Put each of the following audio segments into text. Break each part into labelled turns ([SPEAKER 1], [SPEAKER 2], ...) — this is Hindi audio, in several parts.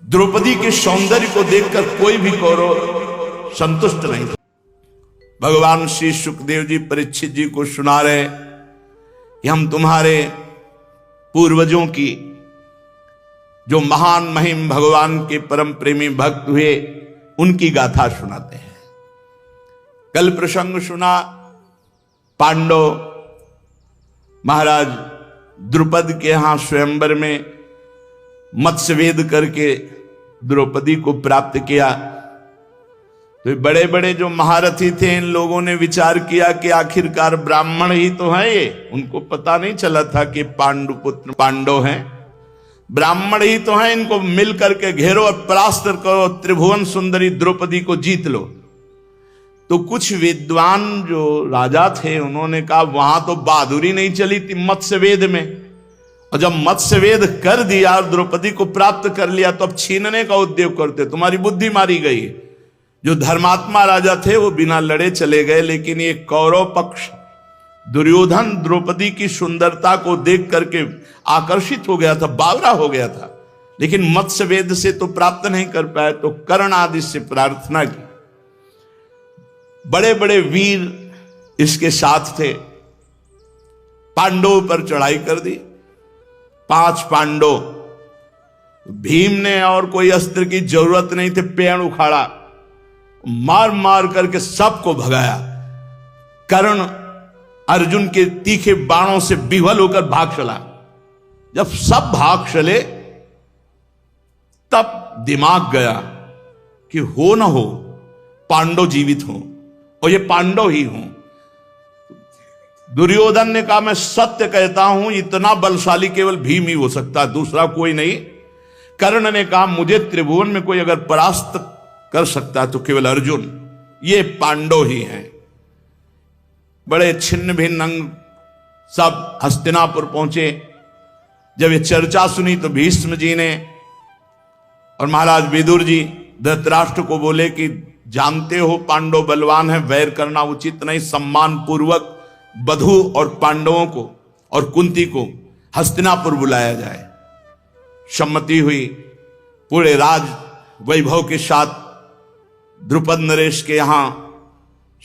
[SPEAKER 1] द्रौपदी के सौंदर्य को देखकर कोई भी कौरव संतुष्ट नहीं था। भगवान श्री सुखदेव जी परीक्षित जी को सुना रहे कि हम तुम्हारे पूर्वजों की जो महान महिम भगवान के परम प्रेमी भक्त हुए उनकी गाथा सुनाते हैं। कल प्रसंग सुना पांडव महाराज द्रुपद के यहां स्वयंवर में मत्स्यवेद करके द्रौपदी को प्राप्त किया। तो बड़े बड़े जो महारथी थे इन लोगों ने विचार किया कि आखिरकार ब्राह्मण ही तो हैं ये, उनको पता नहीं चला था कि पांडुपुत्र पांडव हैं, ब्राह्मण ही तो हैं, इनको मिल करके घेरो और परास्त करो, त्रिभुवन सुंदरी द्रौपदी को जीत लो। तो कुछ विद्वान जो राजा थे उन्होंने कहा वहां तो बहादुरी नहीं चली थी मत्स्यवेद में, और जब मत्स्यवेद कर दिया और द्रौपदी को प्राप्त कर लिया तो अब छीनने का उद्योग करते, तुम्हारी बुद्धि मारी गई। जो धर्मात्मा राजा थे वो बिना लड़े चले गए, लेकिन ये कौरव पक्ष दुर्योधन द्रौपदी की सुंदरता को देख करके आकर्षित हो गया था, बावरा हो गया था, लेकिन मत्स्यवेद से तो प्राप्त नहीं कर पाए, तो कर्ण आदि से प्रार्थना की। बड़े बड़े वीर इसके साथ थे, पांडवों पर चढ़ाई कर दी। 5 पांडव, भीम ने और कोई अस्त्र की जरूरत नहीं थे, पेड़ उखाड़ा, मार मार करके सबको भगाया। कर्ण अर्जुन के तीखे बाणों से विह्वल होकर भाग चला। जब सब भाग चले तब दिमाग गया कि हो ना हो पांडव जीवित हों और ये पांडव ही हों। दुर्योधन ने कहा मैं सत्य कहता हूं इतना बलशाली केवल भीम ही हो सकता, दूसरा कोई नहीं। कर्ण ने कहा मुझे त्रिभुवन में कोई अगर परास्त कर सकता है तो केवल अर्जुन, ये पांडव ही हैं। बड़े छिन्न भिन्न अंग सब हस्तिनापुर पहुंचे। जब ये चर्चा सुनी तो भीष्म जी ने और महाराज विदुर जी धृतराष्ट्र को बोले कि जानते हो पांडव बलवान है, वैर करना उचित नहीं, सम्मान पूर्वक बधु और पांडवों को और कुंती को हस्तिनापुर बुलाया जाए। सम्मति हुई। पूरे राज वैभव के साथ द्रुपद नरेश के यहां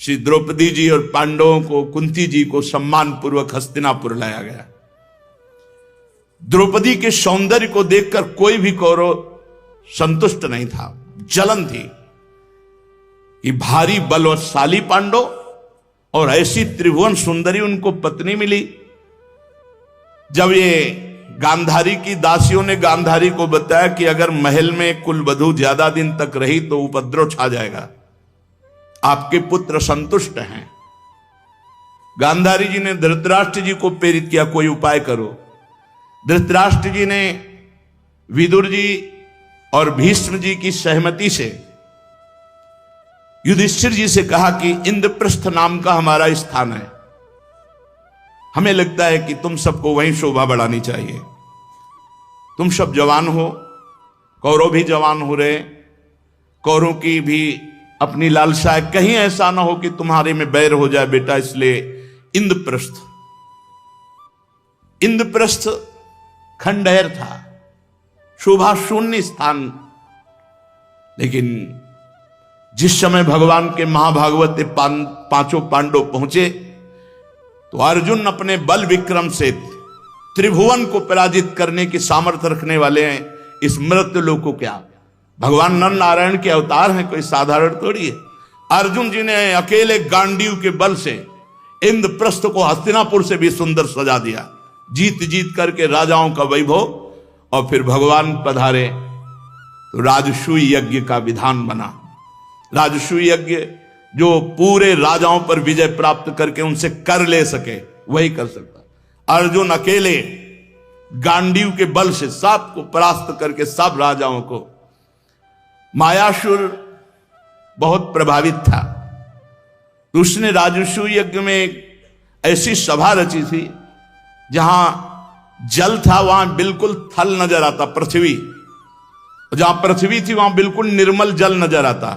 [SPEAKER 1] श्री द्रौपदी जी और पांडवों को, कुंती जी को सम्मान पूर्वक हस्तिनापुर लाया गया। द्रौपदी के सौंदर्य को देखकर कोई भी कौरव संतुष्ट नहीं था, जलन थी कि भारी बलशाली पांडव और ऐसी त्रिभुवन सुंदरी उनको पत्नी मिली। जब ये गांधारी की दासियों ने गांधारी को बताया कि अगर महल में कुलवधू ज्यादा दिन तक रही तो उपद्रव छा जाएगा, आपके पुत्र संतुष्ट हैं। गांधारी जी ने धृतराष्ट्र जी को प्रेरित किया कोई उपाय करो। धृतराष्ट्र जी ने विदुर जी और भीष्म जी की सहमति से युधिष्ठिर जी से कहा कि इंद्रप्रस्थ नाम का हमारा स्थान है, हमें लगता है कि तुम सबको वहीं शोभा बढ़ानी चाहिए। तुम सब जवान हो, कौरव भी जवान हो रहे, कौरव की भी अपनी लालसा है, कहीं ऐसा ना हो कि तुम्हारे में बैर हो जाए बेटा, इसलिए इंद्रप्रस्थ। इंद्रप्रस्थ खंडहर था, शोभा शून्य स्थान। लेकिन जिस समय भगवान के महाभागवत पांचों पांडव पहुंचे तो अर्जुन अपने बल विक्रम से त्रिभुवन को पराजित करने की सामर्थ्य रखने वाले हैं। इस मृत्यु लोक को क्या भगवान नर नारायण के अवतार हैं, कोई साधारण थोड़ी है। अर्जुन जी ने अकेले गांडीव के बल से इंद्रप्रस्थ को हस्तिनापुर से भी सुंदर सजा दिया, जीत जीत करके राजाओं का वैभव। और फिर भगवान पधारे तो राजसूय यज्ञ का विधान बना। राजसूय यज्ञ जो पूरे राजाओं पर विजय प्राप्त करके उनसे कर ले सके वही कर सकता। अर्जुन अकेले गांडीव के बल से सबको परास्त करके सब राजाओं को। मायासुर बहुत प्रभावित था, तो उसने राजसूय यज्ञ में एक ऐसी सभा रची थी जहां जल था वहां बिल्कुल थल नजर आता, पृथ्वी, जहां पृथ्वी थी वहां बिल्कुल निर्मल जल नजर आता।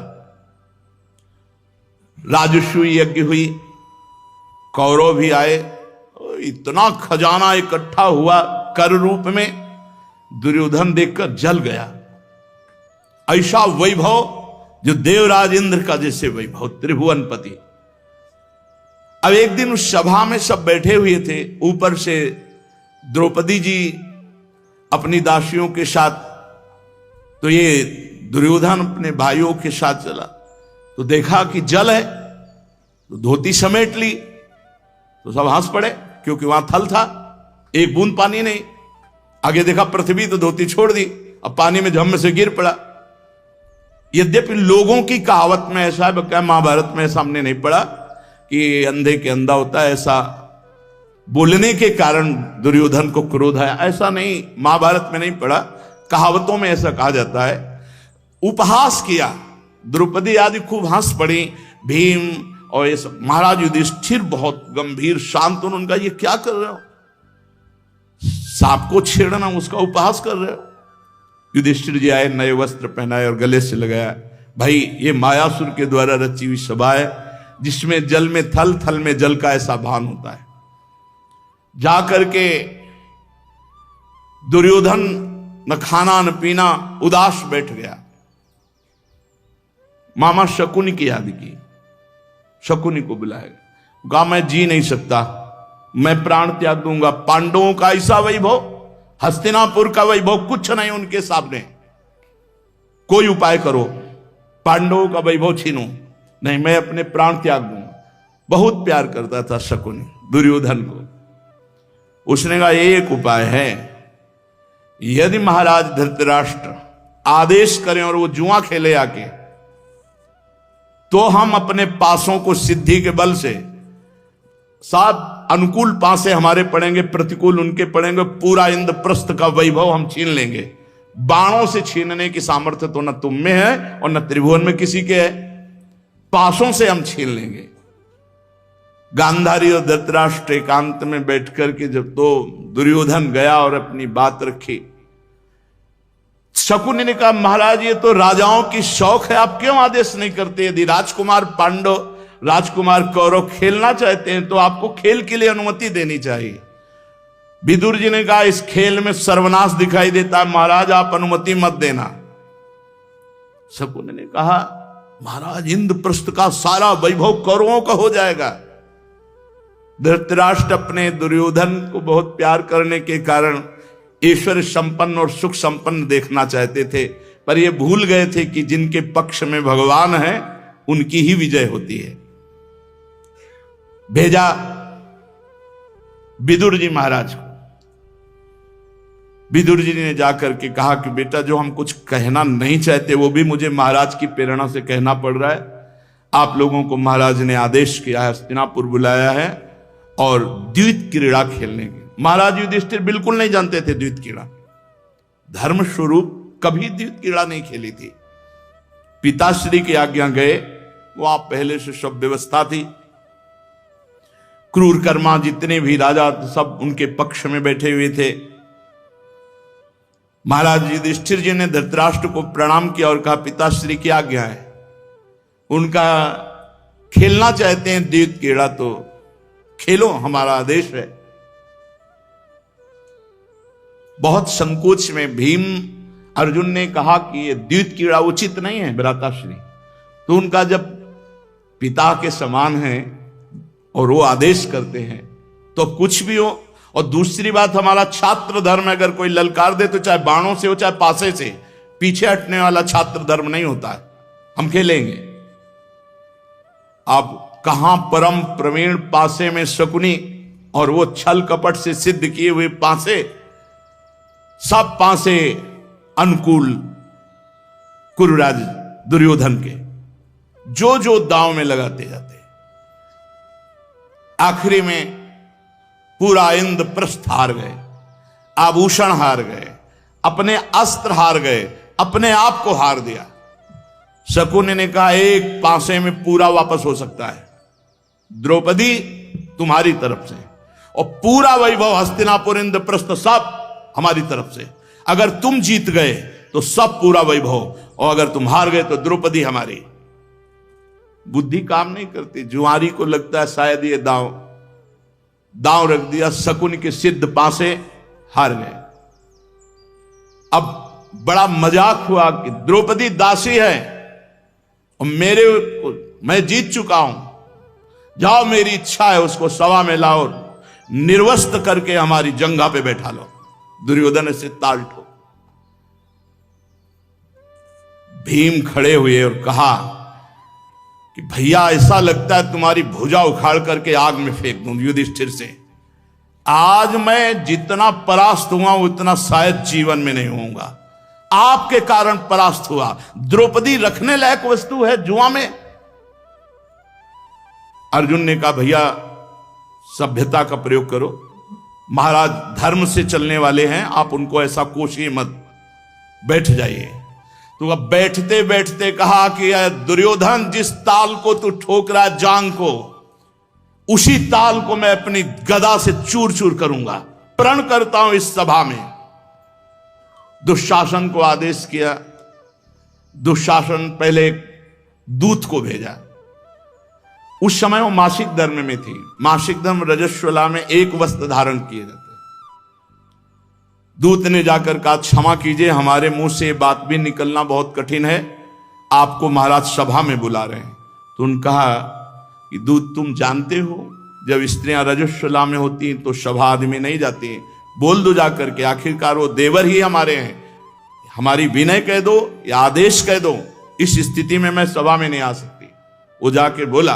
[SPEAKER 1] राजसूय यज्ञ हुई, कौरव भी आए, इतना खजाना इकट्ठा हुआ कर रूप में, दुर्योधन देखकर जल गया। ऐसा वैभव जो देवराज इंद्र का जैसे वैभव, त्रिभुवनपति। अब एक दिन उस सभा में सब बैठे हुए थे, ऊपर से द्रौपदी जी अपनी दासियों के साथ, तो ये दुर्योधन अपने भाइयों के साथ चला, तो देखा कि जल है, तो धोती समेट ली, तो सब हंस पड़े क्योंकि वहां थल था, एक बूंद पानी नहीं। आगे देखा पृथ्वी, तो धोती छोड़ दी, अब पानी में झम से गिर पड़ा। यद्यपि लोगों की कहावत में ऐसा है, क्या महाभारत में सामने नहीं पड़ा कि अंधे के अंधा होता है, ऐसा बोलने के कारण दुर्योधन को क्रोध आया, ऐसा नहीं, महाभारत में नहीं पड़ा, कहावतों में ऐसा कहा जाता है। उपहास किया, द्रौपदी आदि खूब हंस पड़ी, भीम और ये सब। महाराज युधिष्ठिर बहुत गंभीर शांत, उनका ये क्या कर रहे हो, सांप को छेड़ना, उसका उपहास कर रहे हो। युधिष्ठिर जी आए, नए वस्त्र पहनाए और गले से लगाया, भाई ये मायासुर के द्वारा रची हुई सभा है, जिसमें जल में थल, थल में जल का ऐसा भान होता है। जाकर के दुर्योधन न खाना न पीना, उदास बैठ गया। मामा शकुनी की याद की, शकुनी को बुलाएगा, कहा मैं जी नहीं सकता, मैं प्राण त्याग दूंगा। पांडवों का ऐसा वैभव, हस्तिनापुर का वैभव कुछ नहीं उनके सामने, कोई उपाय करो, पांडवों का वैभव छीनो। नहीं, मैं अपने प्राण त्याग दूंगा। बहुत प्यार करता था शकुनी दुर्योधन को। उसने कहा एक उपाय है, यदि महाराज धृतराष्ट्र आदेश करें और वो जुआ खेले आके, तो हम अपने पासों को सिद्धि के बल से, सात अनुकूल पासे हमारे पड़ेंगे, प्रतिकूल उनके पड़ेंगे, पूरा इंद्रप्रस्थ का वैभव हम छीन लेंगे। बाणों से छीनने की सामर्थ्य तो न तुम में है और न त्रिभुवन में किसी के है, पासों से हम छीन लेंगे। गांधारी और धृतराष्ट्र एकांत में बैठ करके जब तो दुर्योधन गया और अपनी बात रखी, शकुनी ने कहा महाराज ये तो राजाओं की शौक है, आप क्यों आदेश नहीं करते? यदि राजकुमार पांडव, राजकुमार कौरव खेलना चाहते हैं तो आपको खेल के लिए अनुमति देनी चाहिए। विदुर जी ने कहा इस खेल में सर्वनाश दिखाई देता है, महाराज आप अनुमति मत देना। शकुनी ने कहा महाराज इंद्रप्रस्थ का सारा वैभव कौरवों का हो जाएगा। धृतराष्ट्र अपने दुर्योधन को बहुत प्यार करने के कारण ईश्वर संपन्न और सुख संपन्न देखना चाहते थे, पर ये भूल गए थे कि जिनके पक्ष में भगवान है उनकी ही विजय होती है। भेजा विदुर जी महाराज को। विदुर जी ने जाकर के कहा कि बेटा जो हम कुछ कहना नहीं चाहते वो भी मुझे महाराज की प्रेरणा से कहना पड़ रहा है। आप लोगों को महाराज ने आदेश किया है, हस्तिनापुर बुलाया है और द्वैत क्रीड़ा खेलने की। महाराज युधिष्ठिर बिल्कुल नहीं जानते थे द्वैत क्रीड़ा, धर्म स्वरूप कभी द्वैत क्रीड़ा नहीं खेली थी। पिताश्री की आज्ञा गए, वो आप पहले से सब व्यवस्था थी, क्रूर कर्मा जितने भी राजा सब उनके पक्ष में बैठे हुए थे। महाराज युधिष्ठिर जी ने धृतराष्ट्र को प्रणाम किया और कहा पिताश्री की आज्ञा है, उनका खेलना चाहते हैं द्वैत क्रीड़ा तो खेलो, हमारा आदेश है। बहुत संकोच में भीम अर्जुन ने कहा कि ये द्वैत क्रीड़ा उचित नहीं है भ्राताश्री, तो उनका जब पिता के समान है और वो आदेश करते हैं तो कुछ भी हो। और दूसरी बात, हमारा छात्र धर्म अगर कोई ललकार दे तो चाहे बाणों से हो चाहे पासे से, पीछे हटने वाला छात्र धर्म नहीं होता है, हम खेलेंगे। आप कहां परम प्रवीण पासे में शकुनी और वो छल कपट से सिद्ध किए हुए पासे, सब पासे अनुकूल कुरुराज दुर्योधन के, जो जो दांव में लगाते जाते। आखिरी में पूरा इंद्रप्रस्थ हार गए, आभूषण हार गए, अपने अस्त्र हार गए, अपने आप को हार दिया। शकुनी ने कहा एक पासे में पूरा वापस हो सकता है, द्रौपदी तुम्हारी तरफ से, और पूरा वैभव हस्तिनापुर इंद्रप्रस्थ सब हमारी तरफ से। अगर तुम जीत गए तो सब पूरा वैभव, और अगर तुम हार गए तो द्रौपदी हमारी। बुद्धि काम नहीं करती, जुआरी को लगता है शायद ये दांव रख दिया, शकुनी के सिद्ध पासे हार गए। अब बड़ा मजाक हुआ कि द्रौपदी दासी है और मैं जीत चुका हूं, जाओ मेरी इच्छा है उसको सभा में लाओ, निर्वस्त्र करके हमारी जंघा पे बैठा लो। दुर्योधन से ताल ठोक। भीम खड़े हुए और कहा कि भैया ऐसा लगता है तुम्हारी भुजा उखाड़ करके आग में फेंक दूं युधिष्ठिर से। आज मैं जितना परास्त हुआ उतना शायद जीवन में नहीं होऊंगा, आपके कारण परास्त हुआ। द्रौपदी रखने लायक वस्तु है जुआ में। अर्जुन ने कहा भैया सभ्यता का प्रयोग करो, महाराज धर्म से चलने वाले हैं, आप उनको ऐसा कोशिए मत, बैठ जाइए। तो अब बैठते बैठते कहा कि दुर्योधन जिस ताल को तू ठोक रहा है जांग को, उसी ताल को मैं अपनी गदा से चूर चूर करूंगा। प्रण करता हूं इस सभा में। दुशासन को आदेश किया। दुशासन पहले दूत को भेजा। उस समय वो मासिक धर्म में थी। मासिक धर्म रजस्वला में एक वस्त्र धारण किए जाते। दूत ने जाकर कहा क्षमा कीजिए, हमारे मुंह से बात भी निकलना बहुत कठिन है, आपको महाराज सभा में बुला रहे हैं। तो उन्होंने कहा कि दूत तुम जानते हो जब स्त्रियां रजस्वला में होती हैं तो सभा आदमी नहीं जाती हैं, बोल दो जाकर के, आखिरकार वो देवर ही हमारे हैं, हमारी विनय कह दो या आदेश कह दो, इस स्थिति में मैं सभा में नहीं आ सकती। वो जाके बोला।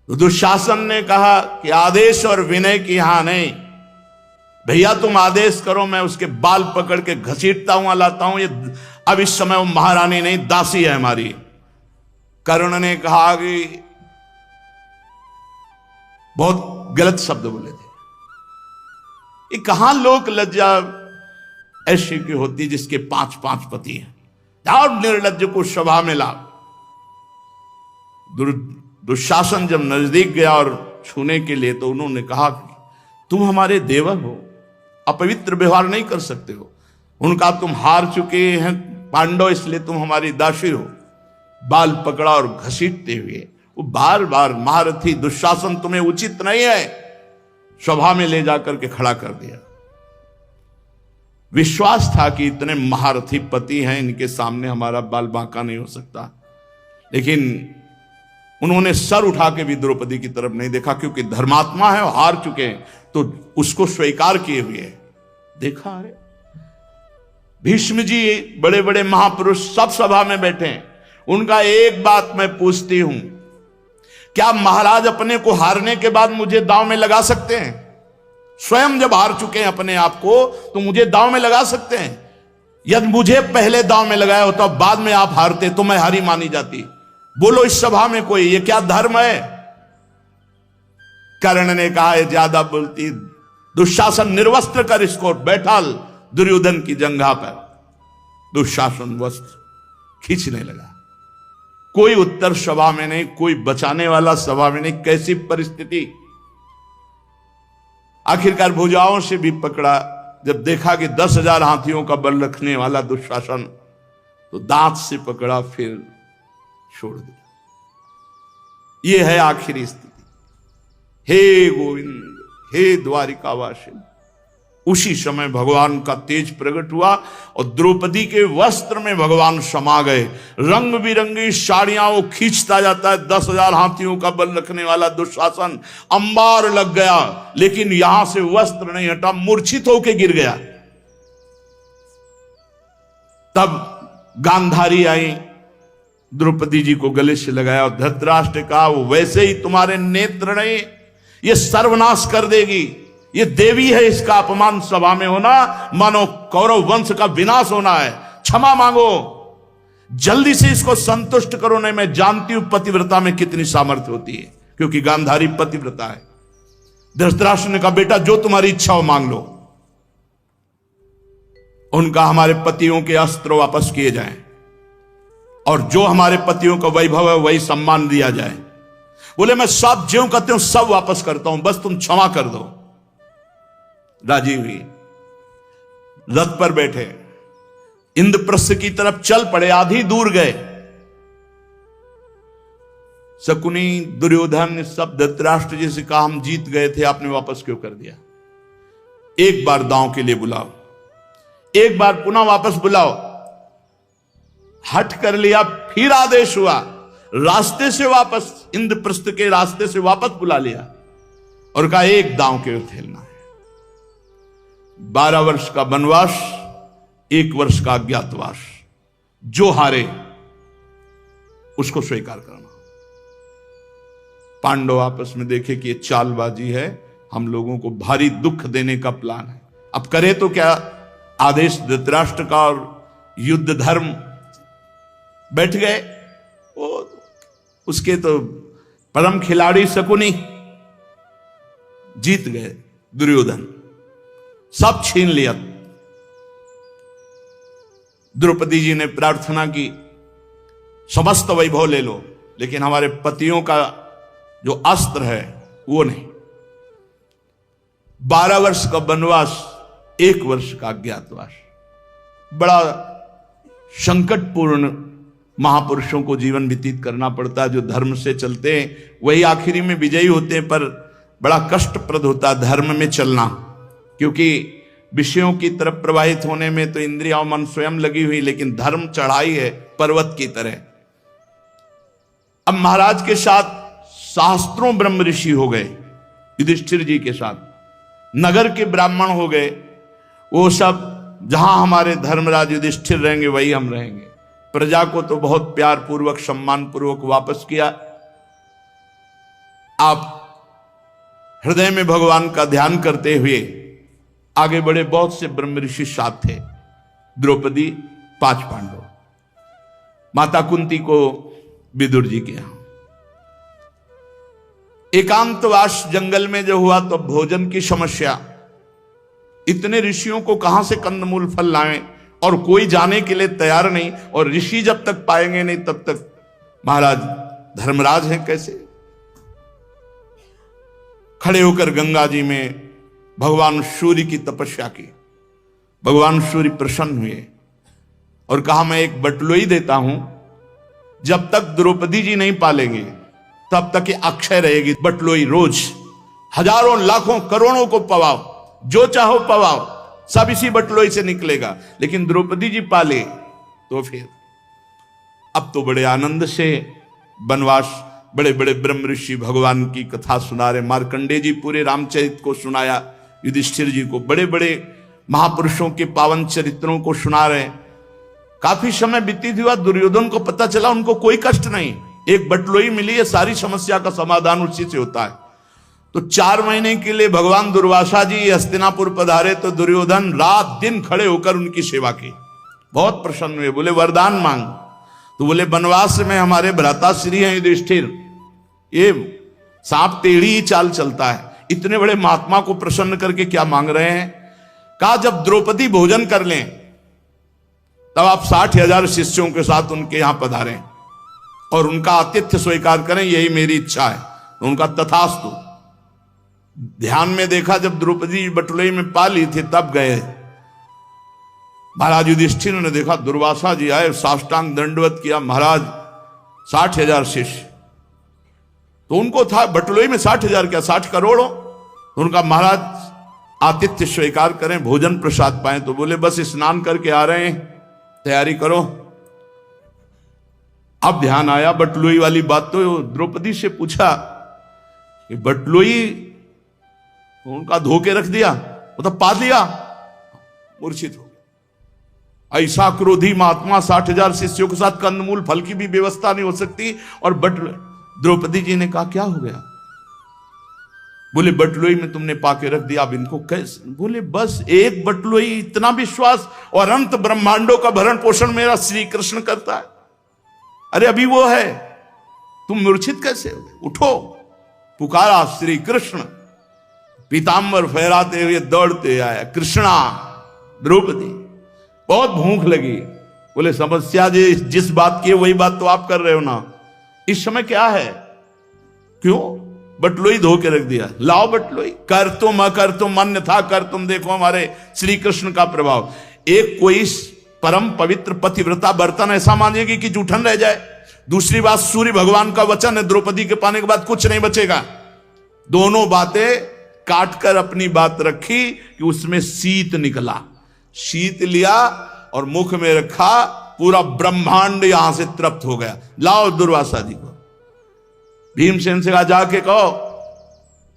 [SPEAKER 1] तो दुशासन ने कहा कि आदेश और विनय की यहां नहीं, भैया तुम आदेश करो, मैं उसके बाल पकड़ के घसीटता हूं लाता हूं। ये अब इस समय वो महारानी नहीं दासी है हमारी। कर्ण ने कहा कि बहुत गलत शब्द बोले थे। ये कहां लोक लज्जा ऐसी की होती जिसके 5-5 पति हैं। जाओ निर्लज्ज को सभा में ला। दुशासन जब नजदीक गया और छूने के लिए तो उन्होंने कहा कि तुम हमारे देवर हो, अपवित्र व्यवहार नहीं कर सकते हो। उनका तुम हार चुके हैं पांडव, इसलिए तुम हमारी दासी हो। बाल पकड़ा और घसीटते हुए वो बार बार, महारथी दुशासन तुम्हें उचित नहीं है, सभा में ले जाकर के खड़ा कर दिया। विश्वास था कि इतने महारथी पति हैं, इनके सामने हमारा बाल बांका नहीं हो सकता। लेकिन उन्होंने सर उठा के भी द्रौपदी की तरफ नहीं देखा, क्योंकि धर्मात्मा है और हार चुके हैं तो उसको स्वीकार किए हुए देखा। अरे भीष्म जी बड़े बड़े महापुरुष सब सभा में बैठे हैं। उनका एक बात मैं पूछती हूं, क्या महाराज अपने को हारने के बाद मुझे दांव में लगा सकते हैं? स्वयं जब हार चुके हैं अपने आप को तो मुझे दांव में लगा सकते हैं? यदि मुझे पहले दांव में लगाया होता, बाद में आप हारते तो मैं हारी मानी जाती। बोलो इस सभा में कोई, ये क्या धर्म है? कर्ण ने कहा है ज्यादा बोलती, दुशासन निर्वस्त्र कर इसको, बैठा दुर्योधन की जंघा पर। दुशासन वस्त्र खींचने लगा। कोई उत्तर सभा में नहीं, कोई बचाने वाला सभा में नहीं। कैसी परिस्थिति! आखिरकार भुजाओं से भी पकड़ा। जब देखा कि 10,000 हाथियों का बल रखने वाला दुशासन, तो दांत से पकड़ा, फिर छोड़ दिया। यह है आखिरी स्थिति। हे गोविंद, हे द्वारिकावासी। उसी समय भगवान का तेज प्रकट हुआ और द्रौपदी के वस्त्र में भगवान समा गए। रंग बिरंगी साड़ियां वो खींचता जाता है। 10,000 हाथियों का बल रखने वाला दुशासन अंबार लग गया, लेकिन यहां से वस्त्र नहीं हटा, मूर्छित होकर गिर गया। तब गांधारी आई, द्रौपदी जी को गले से लगाया और धृतराष्ट्र कहा वो वैसे ही तुम्हारे नेत्र नहीं, ये सर्वनाश कर देगी। ये देवी है, इसका अपमान सभा में होना मानो कौरव वंश का विनाश होना है। क्षमा मांगो, जल्दी से इसको संतुष्ट करो। नहीं, मैं जानती हूं पतिव्रता में कितनी सामर्थ्य होती है, क्योंकि गांधारी पतिव्रता है। धृतराष्ट्र ने कहा बेटा जो तुम्हारी इच्छा हो मांग लो। उनका हमारे पतियों के अस्त्र वापस किए जाएं और जो हमारे पतियों का वैभव है वही सम्मान दिया जाए। बोले मैं सब ज्यों कहते हूं सब वापस करता हूं, बस तुम क्षमा कर दो। राजी हुई, रथ पर बैठे इंद्रप्रस्थ की तरफ चल पड़े। आधी दूर गए, शकुनी, दुर्योधन सब धृतराष्ट्र जी से कहा हम जीत गए थे, आपने वापस क्यों कर दिया? एक बार दांव के लिए बुलाओ। एक बार पुनः वापस बुलाओ। हट कर लिया, फिर आदेश हुआ, रास्ते से वापस, इंद्रप्रस्थ के रास्ते से वापस बुला लिया और कहा एक दांव के खेलना है। 12 वर्ष का वनवास, 1 वर्ष का अज्ञातवास, जो हारे उसको स्वीकार करना। पांडव आपस में देखे कि ये चालबाजी है, हम लोगों को भारी दुख देने का प्लान है, अब करे तो क्या। आदेश धृतराष्ट्र का और युद्ध धर्म बैठ गए। उसके तो परम खिलाड़ी शकुनी जीत गए, दुर्योधन सब छीन लिया। द्रौपदी जी ने प्रार्थना की समस्त वैभव ले लो, लेकिन हमारे पतियों का जो अस्त्र है वो नहीं। 12 वर्ष का वनवास, 1 वर्ष का अज्ञातवास। बड़ा संकटपूर्ण महापुरुषों को जीवन व्यतीत करना पड़ता है। जो धर्म से चलते हैं वही आखिरी में विजयी होते हैं, पर बड़ा कष्टप्रद होता है धर्म में चलना, क्योंकि विषयों की तरफ प्रवाहित होने में तो इंद्रिया और मन स्वयं लगी हुई, लेकिन धर्म चढ़ाई है पर्वत की तरह। अब महाराज के साथ शास्त्रों ब्रह्म ऋषि हो गए, युधिष्ठिर जी के साथ नगर के ब्राह्मण हो गए। वो सब जहां हमारे धर्मराज युधिष्ठिर रहेंगे वही हम रहेंगे। प्रजा को तो बहुत प्यार पूर्वक सम्मान पूर्वक वापस किया। आप हृदय में भगवान का ध्यान करते हुए आगे बढ़े। बहुत से ब्रह्म ऋषि साथ थे, द्रौपदी, 5 पांडव, माता कुंती को विदुर जी के यहां। एकांतवास जंगल में जो हुआ तो भोजन की समस्या, इतने ऋषियों को कहां से कंदमूल फल लाएं, और कोई जाने के लिए तैयार नहीं। और ऋषि जब तक पाएंगे नहीं तब तक महाराज धर्मराज हैं कैसे। खड़े होकर गंगा जी में भगवान सूर्य की तपस्या की। भगवान सूर्य प्रसन्न हुए और कहा मैं एक बटलोई देता हूं, जब तक द्रौपदी जी नहीं पालेंगे तब तक ये अक्षय रहेगी। बटलोई रोज हजारों लाखों करोड़ों को पवाओ, जो चाहो पवाओ, सब इसी बटलोई से निकलेगा। लेकिन द्रौपदी जी पाले तो फिर अब तो बड़े आनंद से वनवास। बड़े बड़े ब्रह्म ऋषि भगवान की कथा सुना रहे। मार्कंडेय जी पूरे रामचरित को सुनाया युधिष्ठिर जी को। बड़े बड़े महापुरुषों के पावन चरित्रों को सुना रहे। काफी समय व्यतीत हुआ, दुर्योधन को पता चला उनको कोई कष्ट नहीं, एक बटलोई मिली है, सारी समस्या का समाधान उसी से होता है। तो 4 महीने के लिए भगवान दुर्वासा जी हस्तिनापुर पधारे तो दुर्योधन रात दिन खड़े होकर उनकी सेवा की। बहुत प्रसन्न हुए, बोले वरदान मांग। तो बोले वनवास में हमारे भ्राताश्री हैं युधिष्ठिर, ये सांप टेढ़ी ही चाल चलता है, इतने बड़े महात्मा को प्रसन्न करके क्या मांग रहे हैं। कहा जब द्रौपदी भोजन कर लें तब आप 60,000 शिष्यों के साथ उनके यहां पधारें और उनका आतिथ्य स्वीकार करें, यही मेरी इच्छा है। तो उनका तथास्तु। ध्यान में देखा, जब द्रौपदी बटुलई में पा ली थी तब गए। महाराज युधिष्ठिर ने देखा दुर्वासा जी आए, साष्टांग दंडवत किया, महाराज 60,000 शिष्य। तो उनको था बटुलई में 60,000 क्या 60 करोड़ हो। तो उनका महाराज आतिथ्य स्वीकार करें, भोजन प्रसाद पाए। तो बोले बस स्नान करके आ रहे हैं, तैयारी करो। अब ध्यान आया बटुलई वाली बात। तो द्रौपदी से पूछा कि बटुलई उनका धोके रख दिया, वो तो पा दिया, मूर्छित हो गया। ऐसा क्रोधी महात्मा 60,000 शिष्यों के साथ कंदमूल फल की भी व्यवस्था नहीं हो सकती। और द्रौपदी जी ने कहा क्या हो गया। बोले बटलोई में तुमने पाके रख दिया, अब इनको कैसे। बोले बस एक बटलोई, इतना विश्वास, और अंत ब्रह्मांडों का भरण पोषण मेरा श्री कृष्ण करता है। अरे अभी वो है, तुम मूर्छित कैसे हो। उठो। पुकारा श्री कृष्ण, पीतांबर फहराते हुए दौड़ते आया, कृष्णा। द्रौपदी बहुत भूख लगी। बोले समस्या जिस बात की वही बात तो आप कर रहे हो ना। इस समय क्या है, क्यों बटलोई धो के रख दिया, लाओ बटलोई। कर तुम अकर तुम अन्यथा कर तुम, देखो हमारे श्री कृष्ण का प्रभाव। एक कोई परम पवित्र पतिव्रता बर्तन ऐसा मानेगी कि जूठन रह जाए। दूसरी बात, सूर्य भगवान का वचन है, द्रौपदी के पाने के बाद कुछ नहीं बचेगा। दोनों बातें काटकर अपनी बात रखी कि उसमें शीत निकला। शीत लिया और मुख में रखा, पूरा ब्रह्मांड यहां से तृप्त हो गया। लाओ दुर्वासा जी को। भीमसेन से कहा जाके कहो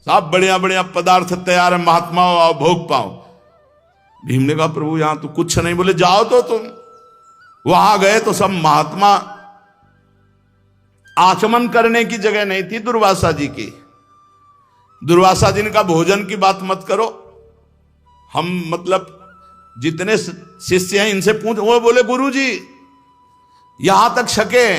[SPEAKER 1] सब बढ़िया बढ़िया पदार्थ तैयार है, महात्माओं आओ भोग पाओ। भीम ने कहा प्रभु यहां तो कुछ नहीं। बोले जाओ तो तुम। वहां गए तो सब महात्मा, आचमन करने की जगह नहीं थी दुर्वासा जी की। दुर्वासा जी ने कहा भोजन की बात मत करो, हम मतलब जितने शिष्य हैं इनसे पूछ। वो बोले गुरु जी यहां तक छके।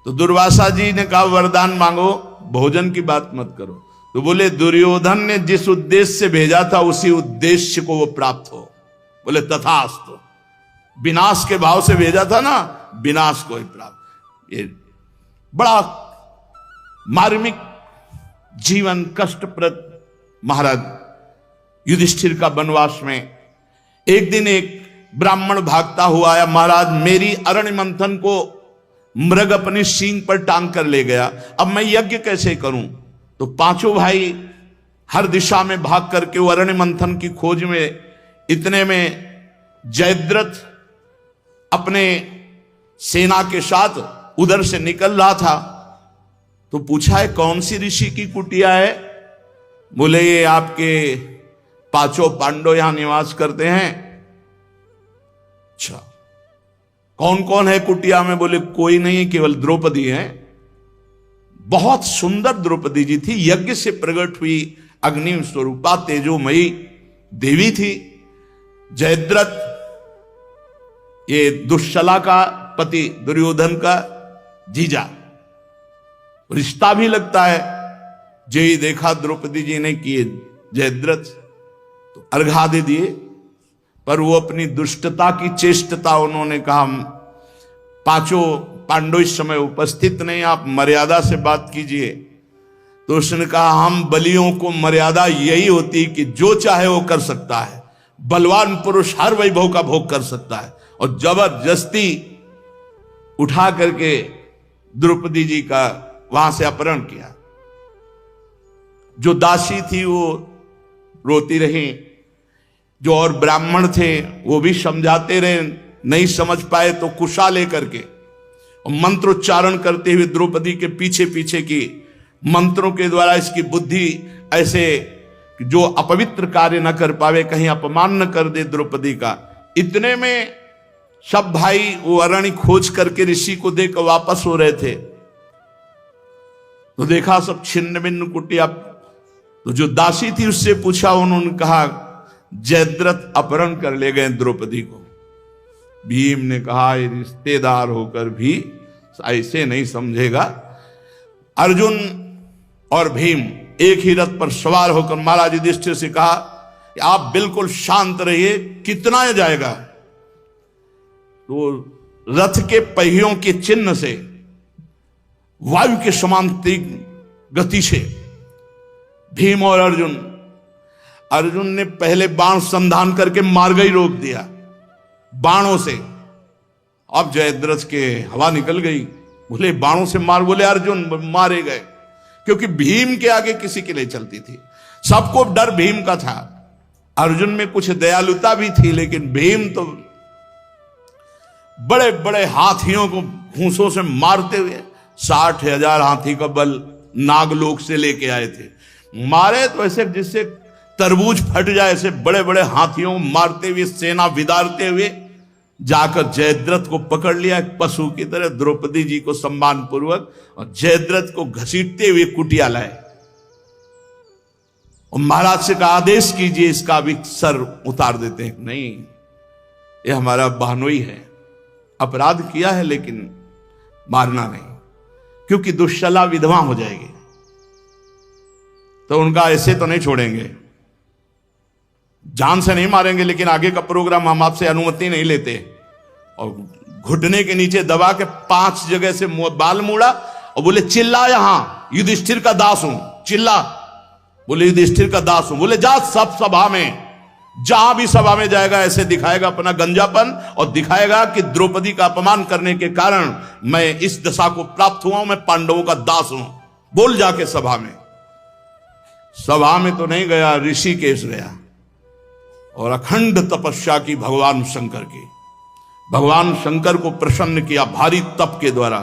[SPEAKER 1] तो दुर्वासा जी ने कहा वरदान मांगो, भोजन की बात मत करो। तो बोले दुर्योधन ने जिस उद्देश्य से भेजा था उसी उद्देश्य को वो प्राप्त हो। बोले तथास्तु। विनाश के भाव से भेजा था ना, विनाश को ही प्राप्त। ये बड़ा मार्मिक जीवन कष्टप्रद महाराज युधिष्ठिर का वनवास में। एक दिन एक ब्राह्मण भागता हुआ आया, महाराज मेरी अरण्य मंथन को मृग अपनी सींग पर टांग कर ले गया, अब मैं यज्ञ कैसे करूं। तो पांचों भाई हर दिशा में भाग करके वो अरण्य मंथन की खोज में, इतने में जयद्रथ अपने सेना के साथ उधर से निकल रहा था। तो पूछा है कौन सी ऋषि की कुटिया है। बोले ये आपके पांचों पांडव यहां निवास करते हैं। अच्छा कौन कौन है कुटिया में। बोले कोई नहीं, केवल द्रौपदी है। बहुत सुंदर द्रौपदी जी थी, यज्ञ से प्रकट हुई अग्नि स्वरूपा तेजोमयी देवी थी। जयद्रथ ये दुश्शला का पति, दुर्योधन का जीजा, रिश्ता भी लगता है। जो ही देखा द्रौपदी जी ने किए जयद्रथ तो अर्घा दे दिए, पर वो अपनी दुष्टता की चेष्टता, उन्होंने कहा पांचों पांडव इस समय उपस्थित नहीं, आप मर्यादा से बात कीजिए। तो उसने कहा हम बलियों को मर्यादा यही होती कि जो चाहे वो कर सकता है, बलवान पुरुष हर वैभव का भोग कर सकता है। और जबरदस्ती उठा करके द्रौपदी जी का वहां से अपहरण किया। जो दासी थी वो रोती रही, जो और ब्राह्मण थे वो भी समझाते रहे, नहीं समझ पाए तो कुशा लेकर के और मंत्रोच्चारण करते हुए द्रौपदी के पीछे पीछे की मंत्रों के द्वारा इसकी बुद्धि ऐसे जो अपवित्र कार्य न कर पावे, कहीं अपमान न कर दे द्रौपदी का। इतने में सब भाई वो अरण्य खोज करके ऋषि को देकर वापस हो रहे थे। तो देखा सब छिन्न भिन्न कुटिया। तो जो दासी थी उससे पूछा, उन्होंने कहा जयद्रथ अपहरण कर ले गए द्रौपदी को। भीम ने कहा ये रिश्तेदार होकर भी ऐसे नहीं समझेगा। अर्जुन और भीम एक ही रथ पर सवार होकर महाराज युधिष्ठिर से कहा कि आप बिल्कुल शांत रहिए, कितना जाएगा। तो रथ के पहियों के चिन्ह से वायु के समान तीव्र गति से भीम और अर्जुन ने पहले बाण संधान करके मार्ग ही रोक दिया बाणों से। अब जयद्रथ के हवा निकल गई। बोले बाणों से मार, बोले अर्जुन मारे गए, क्योंकि भीम के आगे किसी के लिए चलती थी। सबको डर भीम का था। अर्जुन में कुछ दयालुता भी थी, लेकिन भीम तो बड़े बड़े हाथियों को घूंसों से मारते हुए 60,000 हाथी का बल नागलोक से लेके आए थे। मारे तो ऐसे जिससे तरबूज फट जाए, ऐसे बड़े बड़े हाथियों को मारते हुए, सेना विदारते हुए जाकर जयद्रथ को पकड़ लिया एक पशु की तरह, द्रौपदी जी को सम्मान पूर्वक, और जयद्रथ को घसीटते हुए कुटिया लाए। और महाराज से का आदेश कीजिए, इसका भी सर उतार देते हैं। नहीं, ये हमारा बहनोई है, अपराध किया है लेकिन मारना नहीं, क्योंकि दुश्शला विधवा हो जाएगी तो उनका ऐसे तो नहीं छोड़ेंगे, जान से नहीं मारेंगे, लेकिन आगे का प्रोग्राम हम आपसे अनुमति नहीं लेते। और घुटने के नीचे दबा के 5 जगह से बाल मुड़ा और बोले चिल्ला, यहां युधिष्ठिर का दास हूं, चिल्ला। बोले युधिष्ठिर का दास हूं। बोले जा सब सभा में, जहां भी सभा में जाएगा ऐसे दिखाएगा अपना गंजापन और दिखाएगा कि द्रौपदी का अपमान करने के कारण मैं इस दशा को प्राप्त हुआ हूं, मैं पांडवों का दास हूं। बोल जाके सभा में। सभा में तो नहीं गया, ऋषिकेश गया और अखंड तपस्या की भगवान शंकर की। भगवान शंकर को प्रसन्न किया भारी तप के द्वारा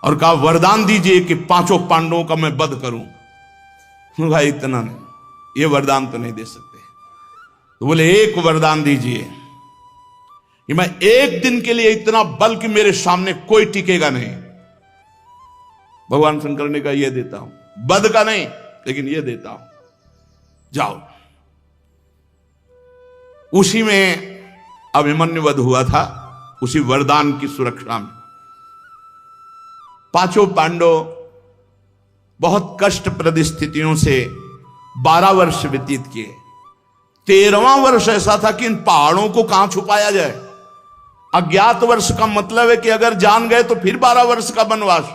[SPEAKER 1] और कहा वरदान दीजिए कि 5 पांडवों का मैं वध करूं। भाई इतना नहीं, ये वरदान तो नहीं दे सकते। तो बोले एक वरदान दीजिए कि मैं एक दिन के लिए इतना बल कि मेरे सामने कोई टिकेगा नहीं। भगवान शंकर ने कहा यह देता हूं, वध का नहीं लेकिन यह देता हूं, जाओ। उसी में अभिमन्यु वध हुआ था, उसी वरदान की सुरक्षा में 5 पांडव बहुत कष्टप्रद स्थितियों से 12 वर्ष व्यतीत किए। 13वां वर्ष ऐसा था कि इन पहाड़ों को कहां छुपाया जाए। अज्ञात वर्ष का मतलब है कि अगर जान गए तो फिर 12 वर्ष का वनवास,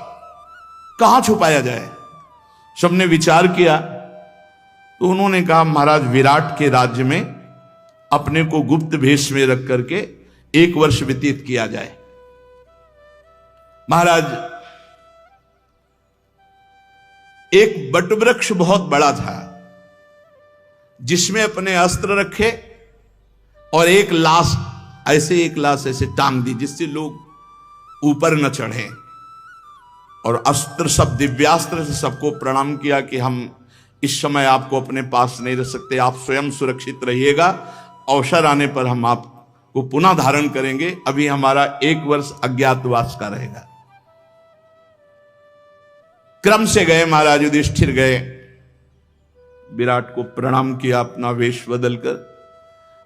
[SPEAKER 1] कहां छुपाया जाए। सबने विचार किया तो उन्होंने कहा महाराज विराट के राज्य में अपने को गुप्त भेष में रख करके 1 वर्ष व्यतीत किया जाए। महाराज एक बटवृक्ष बहुत बड़ा था जिसमें अपने अस्त्र रखे और एक लाश ऐसे टांग दी जिससे लोग ऊपर न चढ़े, और अस्त्र सब दिव्यास्त्र से सबको प्रणाम किया कि हम इस समय आपको अपने पास नहीं रख सकते, आप स्वयं सुरक्षित रहिएगा, अवसर आने पर हम आपको पुनः धारण करेंगे, अभी हमारा 1 वर्ष अज्ञातवास का रहेगा। क्रम से गए, महाराज युधिष्ठिर गए, विराट को प्रणाम किया अपना वेश बदलकर,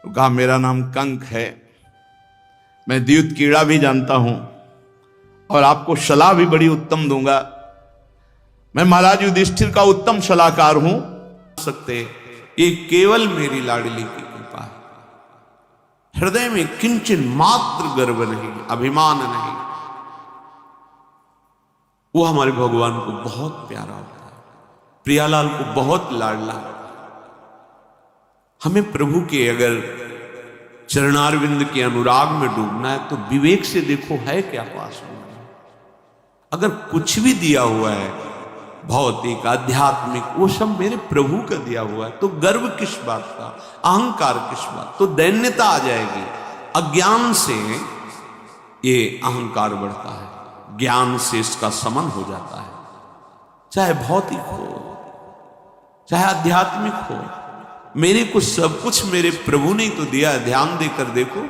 [SPEAKER 1] कहा मेरा नाम कंक है, मैं द्यूत कीड़ा भी जानता हूं और आपको सलाह भी बड़ी उत्तम दूंगा। मैं महाराज युधिष्ठिर का उत्तम सलाहकार हूं सकते, ये केवल मेरी लाडली की कृपा है। हृदय में किंचन मात्र गर्व नहीं, अभिमान नहीं। वो हमारे भगवान को बहुत प्यारा होता है, प्रियालाल को बहुत लाडला। हमें प्रभु के अगर चरणारविंद के अनुराग में डूबना है तो विवेक से देखो है क्या पास में। अगर कुछ भी दिया हुआ है भौतिक आध्यात्मिक, वो सब मेरे प्रभु का दिया हुआ है, तो गर्व किस बात का, अहंकार किस बात, तो दैन्यता आ जाएगी। अज्ञान से ये अहंकार बढ़ता है, ज्ञान से इसका समन हो जाता है। चाहे भौतिक हो चाहे आध्यात्मिक हो, मेरे को सब कुछ मेरे प्रभु ने तो दिया है। ध्यान देकर देखो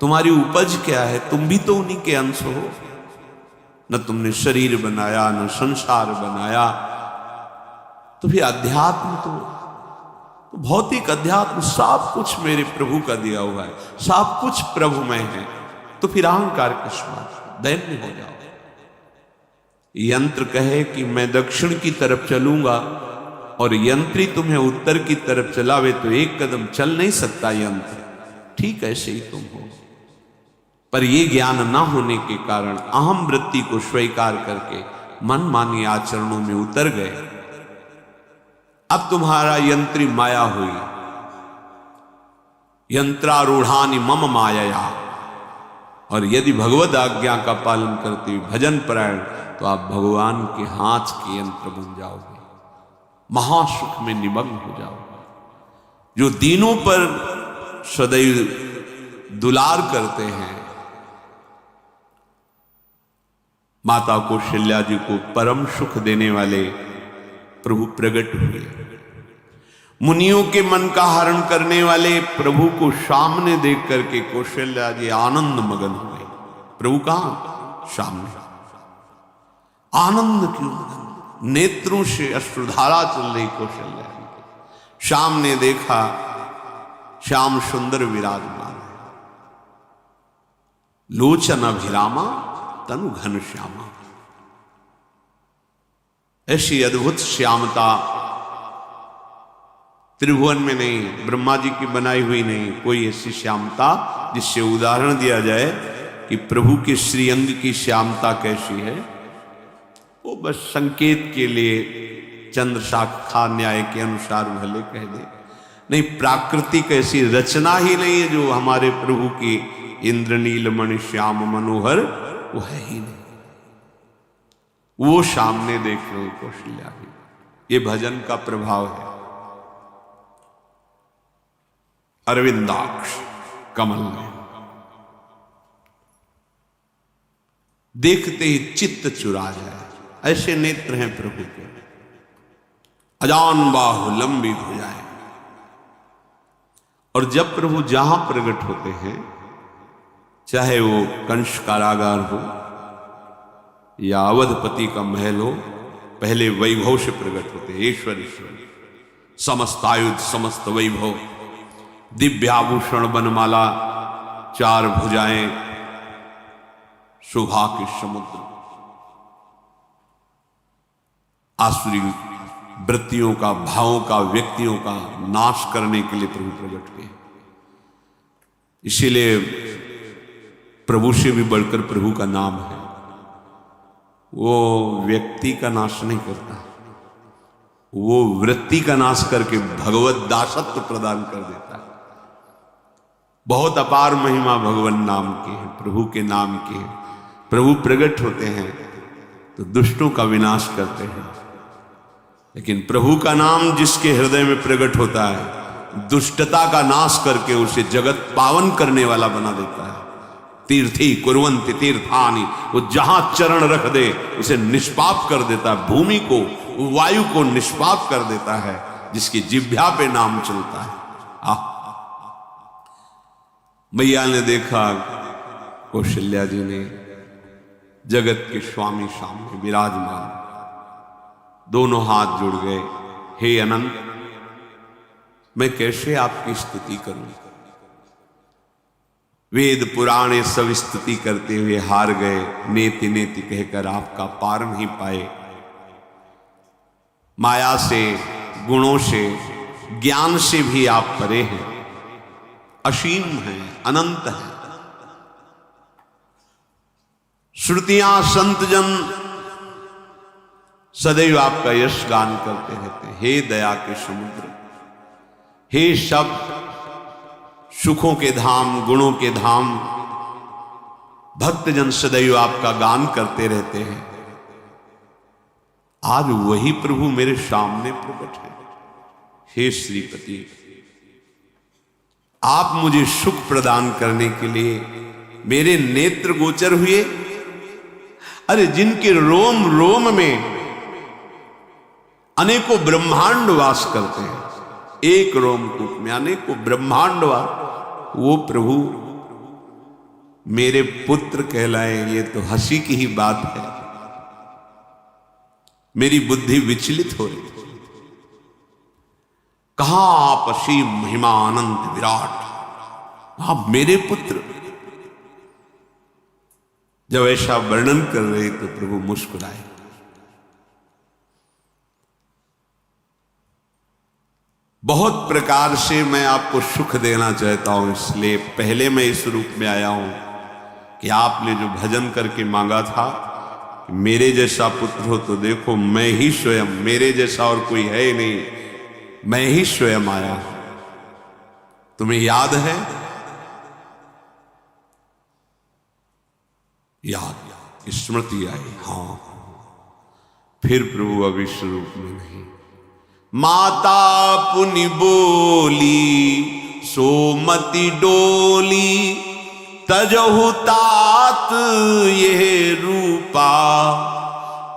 [SPEAKER 1] तुम्हारी उपज क्या है, तुम भी तो उन्हीं के अंश हो। न तुमने शरीर बनाया न संसार बनाया, तो फिर अध्यात्म तो भौतिक अध्यात्म सब कुछ मेरे प्रभु का दिया हुआ है, सब कुछ प्रभु में है, तो फिर अहंकार किस बात, दैन्य हो जाओ। यंत्र कहे कि मैं दक्षिण की तरफ चलूंगा और यंत्री तुम्हें उत्तर की तरफ चलावे तो 1 कदम चल नहीं सकता यंत्र, ठीक ऐसे ही तुम हो। पर यह ज्ञान न होने के कारण अहम वृत्ति को स्वीकार करके मनमानी आचरणों में उतर गए। अब तुम्हारा यंत्री माया हुई, यंत्रारूढ़ानि मम माया, और यदि भगवद आज्ञा का पालन करते हुए भजन परायण तो आप भगवान के हाथ के यंत्र बन जाओगे, महासुख में निमग्न हो जाओगे। जो दीनों पर सदैव दुलार करते हैं, माता कौशल्या जी को परम सुख देने वाले प्रभु प्रकट हुए। मुनियों के मन का हरण करने वाले प्रभु को सामने देख करके कौशल्या जी आनंद मगन हुए। प्रभु कहां? सामने। आनंद क्यों मगन? नेत्रों से अश्रुधारा चल रही कौशल्या जी। सामने देखा श्याम सुंदर विराजमान है, लोचन अभिरामा तनु घन श्यामा। ऐसी अद्भुत श्यामता त्रिभुवन में नहीं, ब्रह्मा जी की बनाई हुई नहीं, कोई ऐसी श्यामता जिससे उदाहरण दिया जाए कि प्रभु के श्रीअंग की श्यामता कैसी है। वो बस संकेत के लिए चंद्र शाखा न्याय के अनुसार भले कह दे, नहीं प्राकृतिक ऐसी रचना ही नहीं है जो हमारे प्रभु की इंद्रनील मणि श्याम मनोहर वो है ही नहीं। वो सामने देख रहे हो कौशल्या भी। ये भजन का प्रभाव है। अरविंदाक्ष कमल में देखते ही चित्त चुरा जाए, ऐसे नेत्र हैं प्रभु के। अजान बाहु लंबी भुजाएं। और जब प्रभु जहां प्रकट होते हैं, चाहे वो कंस कारागार हो या अवधपति का महल हो, पहले वैभव से प्रकट होते हैं। ईश्वर ईश्वर समस्त आयुध समस्त वैभव, दिव्याभूषण बनमाला, चार भुजाएं, शोभा के समुद्र, आसुरी वृत्तियों का, भावों का, व्यक्तियों का नाश करने के लिए प्रभु प्रकट हुए। इसीलिए प्रभु से भी बढ़कर प्रभु का नाम है। वो व्यक्ति का नाश नहीं करता, वो वृत्ति का नाश करके भगवत दासत्व प्रदान कर देता है। बहुत अपार महिमा भगवान नाम की है, प्रभु के नाम की है। प्रभु प्रकट होते हैं तो दुष्टों का विनाश करते हैं, लेकिन प्रभु का नाम जिसके हृदय में प्रकट होता है, दुष्टता का नाश करके उसे जगत पावन करने वाला बना देता है। तीर्थी कुर्वन्ति तीर्थानि, वो जहां चरण रख दे उसे निष्पाप कर देता है। भूमि को, वायु को निष्पाप कर देता है, जिसकी जिह्वा पे नाम चलता है। मैया ने देखा, कौशल्या जी ने, जगत के स्वामी सामने विराजमान, दोनों हाथ जुड़ गए। हे अनंत, मैं कैसे आपकी स्तुति करूं? वेद पुराणे सब स्तुति करते हुए हार गए। नेति नेति कहकर आपका पार नहीं पाए। माया से, गुणों से, ज्ञान से भी आप परे हैं, असीम हैं, अनंत हैं। श्रुतियां, संतजन सदैव आपका यश गान करते रहते हैं। हे दया के समुद्र, हे शब्द, सुखों के धाम, गुणों के धाम, भक्तजन सदैव आपका गान करते रहते हैं। आज वही प्रभु मेरे सामने प्रकट है। हे श्रीपति, आप मुझे सुख प्रदान करने के लिए मेरे नेत्र गोचर हुए। अरे जिनके रोम रोम में अनेकों ब्रह्मांड वास करते हैं, एक रोमकूट में अनेकों ब्रह्मांड वास, वो प्रभु मेरे पुत्र कहलाए, ये तो हंसी की ही बात है। मेरी बुद्धि विचलित हो रही। कहा आप असीम महिमा अनंत विराट, आप मेरे पुत्र। जब ऐसा वर्णन कर रहे तो प्रभु मुस्कुराए। बहुत प्रकार से मैं आपको सुख देना चाहता हूं, इसलिए पहले मैं इस रूप में आया हूं कि आपने जो भजन करके मांगा था, मेरे जैसा पुत्र हो तो देखो मैं ही स्वयं, मेरे जैसा और कोई है ही नहीं, मैं ही स्वयं आया हूं। तुम्हें याद है? याद, स्मृति आई। हां, फिर प्रभु अब इस रूप में नहीं। माता पुनि बोली सोमति डोली, तजहु तात यह रूपा,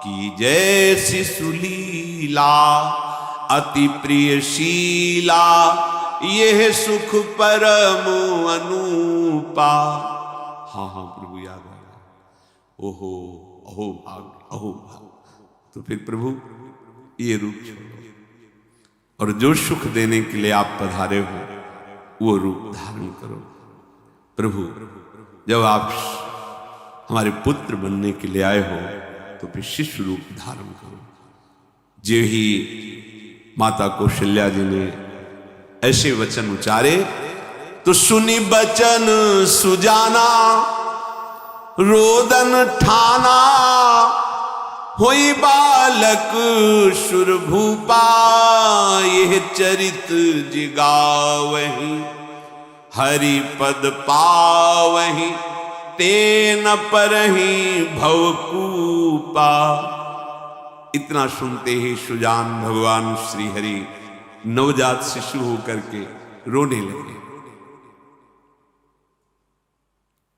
[SPEAKER 1] की जैसी सुलीला अति प्रियशीला, यह सुख परम अनूपा। हाँ हाँ प्रभु याद आ गया। ओहो, अहो भाग, अहो भाग। तो फिर प्रभु ये रूप छोड़ो, और जो सुख देने के लिए आप पधारे हो वो रूप धारण करो। प्रभु, जब आप हमारे पुत्र बनने के लिए आए हो तो फिर शिष्य रूप धारण करो। जो ही माता कौशल्या जी ने ऐसे वचन उचारे तो सुनी बचन सुजाना, रोदन ठाना, होई बालक सुरभूपा, यह चरित जिगावहि, हरि पद पावहि, तेन परहि भवकूपा। इतना सुनते ही सुजान भगवान श्री हरि नवजात शिशु होकर के रोने लगे।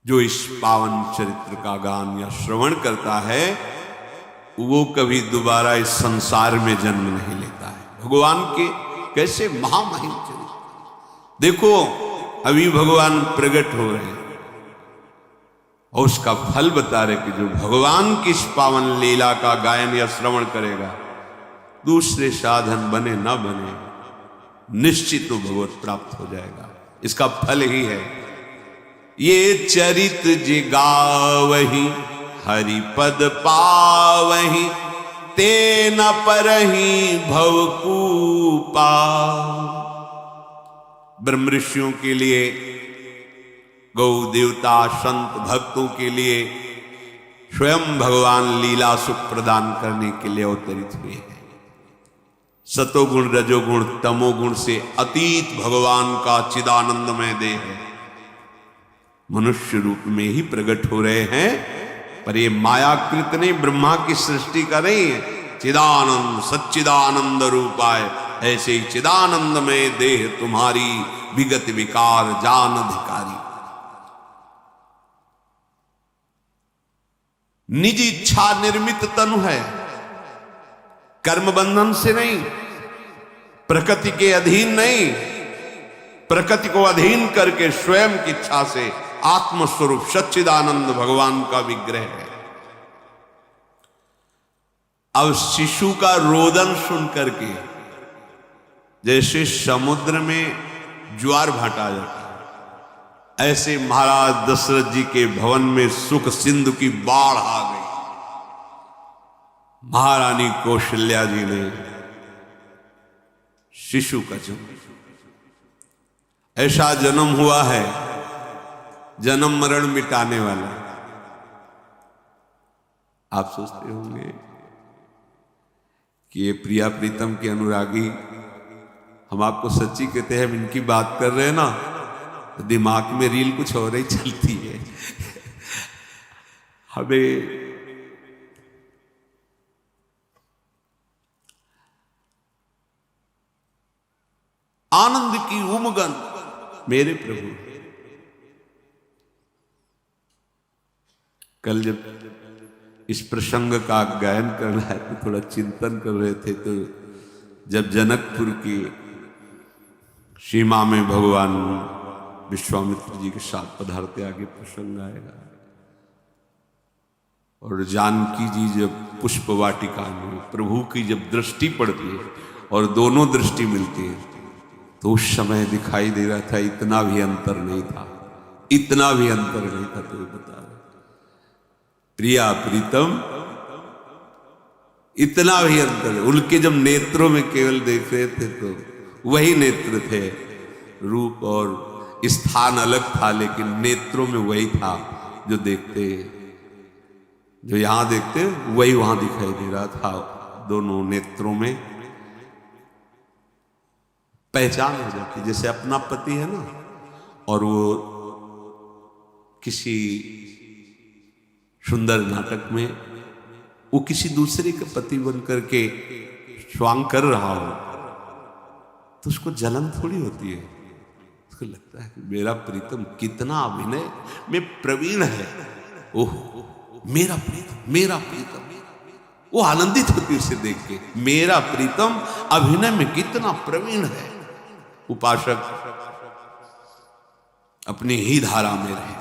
[SPEAKER 1] जो इस पावन चरित्र का गान या श्रवण करता है वो कभी दोबारा इस संसार में जन्म नहीं लेता है। भगवान के कैसे महामहिम चरित्र, देखो अभी भगवान प्रकट हो रहे हैं और उसका फल बता रहे कि जो भगवान की इस पावन लीला का गायन या श्रवण करेगा, दूसरे साधन बने ना बने, निश्चित तो भगवत प्राप्त हो जाएगा। इसका फल ही है ये चरित जे गावहि हरिपद पावहि, ते न परहि भवकूपा। ब्रह्म ऋषियों के लिए, गौ देवता संत भक्तों के लिए स्वयं भगवान लीला सुख प्रदान करने के लिए अवतरित हुए हैं। सतोगुण रजोगुण तमोगुण से अतीत भगवान का चिदानंदमय देह है, मनुष्य रूप में ही प्रकट हो रहे हैं। पर ये मायाकृत नहीं, ब्रह्मा की सृष्टि का नहीं है। चिदानंद सच्चिदानंद रूपाय, ऐसे ही चिदानंदमय देह तुम्हारी विगत विकार जान अधिकारी। निज इच्छा निर्मित तनु है, कर्म बंधन से नहीं, प्रकृति के अधीन नहीं, प्रकृति को अधीन करके स्वयं की इच्छा से आत्मस्वरूप सच्चिदानंद भगवान का विग्रह है। अब शिशु का रोदन सुन करके जैसे समुद्र में ज्वार भाटा जाता है, ऐसे महाराज दशरथ जी के भवन में सुख सिंधु की बाढ़ आ गई। महारानी कौशल्या जी ने शिशु का जन्म, ऐसा जन्म हुआ है जन्म मरण मिटाने वाला। आप सोचते होंगे कि ये प्रिया प्रीतम के अनुरागी, हम आपको सच्ची कहते हैं, हम इनकी बात कर रहे हैं ना तो दिमाग में रील कुछ और ही चलती है। हमें आनंद की उमगन मेरे प्रभु। कल जब इस प्रसंग का गायन करना है तो थोड़ा चिंतन कर रहे थे, तो जब जनकपुर की सीमा में भगवान विश्वामित्र जी के साथ पधारते आगे प्रसंग आएगा, और जानकी जी जब पुष्प वाटिका में प्रभु की जब दृष्टि पड़ती है और दोनों दृष्टि मिलती है, तो उस समय दिखाई दे रहा था इतना भी अंतर नहीं था, इतना भी अंतर नहीं था। तो बता रहे प्रिया प्रीतम, इतना भी अंतर, उनके जब नेत्रों में केवल देख रहे थे तो वही नेत्र थे, रूप और स्थान अलग था लेकिन नेत्रों में वही था। जो देखते, जो यहां देखते वही वहां दिखाई दे रहा था। दोनों नेत्रों में पहचान हो जाती, जैसे अपना पति है ना, और वो किसी सुंदर नाटक में वो किसी दूसरे के पति बन करके स्वांग कर रहा हो तो उसको जलन थोड़ी होती है, उसको लगता है कि मेरा प्रीतम कितना अभिनय में प्रवीण है, ओह मेरा प्रीतम, मेरा प्रीतम। वो आनंदित होती उसे देख के, मेरा प्रीतम अभिनय में कितना प्रवीण है। उपासक अपनी ही धारा में रहे,